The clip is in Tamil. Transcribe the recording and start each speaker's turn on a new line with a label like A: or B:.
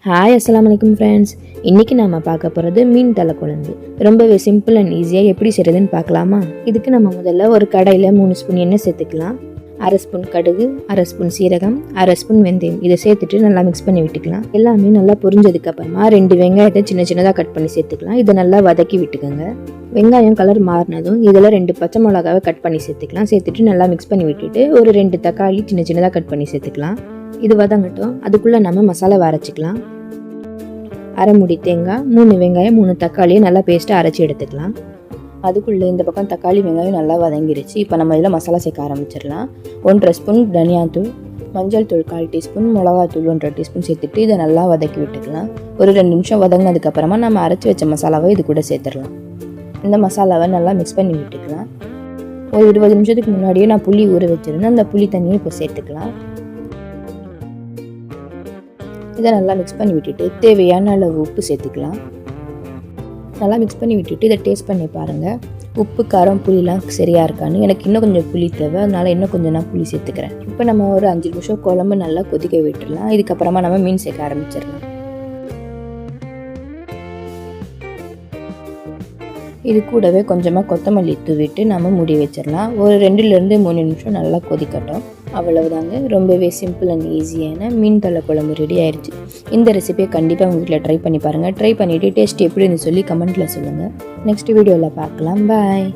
A: ஹாய் அஸ்ஸலாமு ஃப்ரெண்ட்ஸ். இன்றைக்கி நாம் பார்க்க போகிறது மீன் தலை குழம்பு. ரொம்பவே சிம்பிள் அண்ட் ஈஸியாக எப்படி செய்கிறதுன்னு பார்க்கலாமா? இதுக்கு நம்ம முதல்ல ஒரு கடாயில் 3 ஸ்பூன் எண்ணெய் சேர்த்துக்கலாம். 1/2 ஸ்பூன் கடுகு, 1/2 ஸ்பூன் சீரகம், 1/2 ஸ்பூன் வெந்தயம் இதை சேர்த்துட்டு நல்லா மிக்ஸ் பண்ணி விட்டுக்கலாம். எல்லாமே நல்லா பொரிஞ்சதுக்கப்புறமா 2 வெங்காயத்தை சின்ன சின்னதாக கட் பண்ணி சேர்த்துக்கலாம். இதை நல்லா வதக்கி விட்டுக்கோங்க. வெங்காயம் கலர் மாறினதும் இதில் 2 பச்சை மிளகாவை கட் பண்ணி சேர்த்துக்கலாம். சேர்த்துட்டு நல்லா மிக்ஸ் பண்ணி விட்டுட்டு ஒரு 2 தக்காளி சின்ன சின்னதாக கட் பண்ணி சேர்த்துக்கலாம். இது வதங்கட்டும். அதுக்குள்ளே நம்ம மசாலாவை அரைச்சிக்கலாம். அரை மூடி தேங்காய், 3 வெங்காயம், 3 தக்காளியை நல்லா பேஸ்ட்டாக அரைச்சி எடுத்துக்கலாம். அதுக்குள்ளே இந்த பக்கம் தக்காளி வெங்காயம் நல்லா வதங்கிடுச்சு. இப்போ நம்ம இதில் மசாலா சேர்க்க ஆரம்பிச்சிடலாம். 1/2 ஸ்பூன் தனியாத்தூள், மஞ்சள் தூள் 1/4 டீஸ்பூன், மிளகாத்தூள் 1/2 டீஸ்பூன் சேர்த்துட்டு இதை நல்லா வதக்கி விட்டுக்கலாம். ஒரு 2 நிமிஷம் வதங்கினதுக்கப்புறமா நம்ம அரைச்சி வச்ச மசாலாவை இது கூட சேர்த்துடலாம். இந்த மசாலாவை நல்லா மிக்ஸ் பண்ணி விட்டுக்கலாம். ஒரு 20 நிமிஷத்துக்கு முன்னாடியே நான் புளி ஊற வச்சுருந்தேன். அந்த புளி தண்ணியை இப்போ சேர்த்துக்கலாம். இதை நல்லா மிக்ஸ் பண்ணி விட்டுட்டு தேவையான அளவு உப்பு சேர்த்துக்கலாம். நல்லா மிக்ஸ் பண்ணி விட்டுட்டு இதை டேஸ்ட் பண்ணி பாருங்கள். உப்பு, காரம், புளிலாம் சரியாக இருக்கான்னு. எனக்கு இன்னும் கொஞ்சம் புளி தேவை, அதனால் இன்னும் கொஞ்சம் நான் புளி சேர்த்துக்கிறேன். இப்போ நம்ம ஒரு 5 நிமிஷம் குழம்பு நல்லா கொதிக்க விட்டுடலாம். இதுக்கப்புறமா நம்ம மீன் சேர்க்க ஆரம்பிச்சிடலாம். இது கூடவே கொஞ்சமாக கொத்தமல்லி தூவிட்டு நம்ம மூடி வச்சிடலாம். ஒரு 2லேருந்து 3 நிமிஷம் நல்லா கொதிக்கட்டும். அவ்வளவுதாங்க. ரொம்பவே சிம்பிள் அண்ட் ஈஸியான மீன் தலை குழம்பு ரெடி ஆயிடுச்சு. இந்த ரெசிபியை கண்டிப்பாக உங்கள் வீட்டில் ட்ரை பண்ணி பாருங்கள். ட்ரை பண்ணிவிட்டு டேஸ்ட் எப்படி இருந்து சொல்லி கமெண்ட்டில் சொல்லுங்கள். நெக்ஸ்ட் வீடியோவில் பார்க்கலாம். பாய்.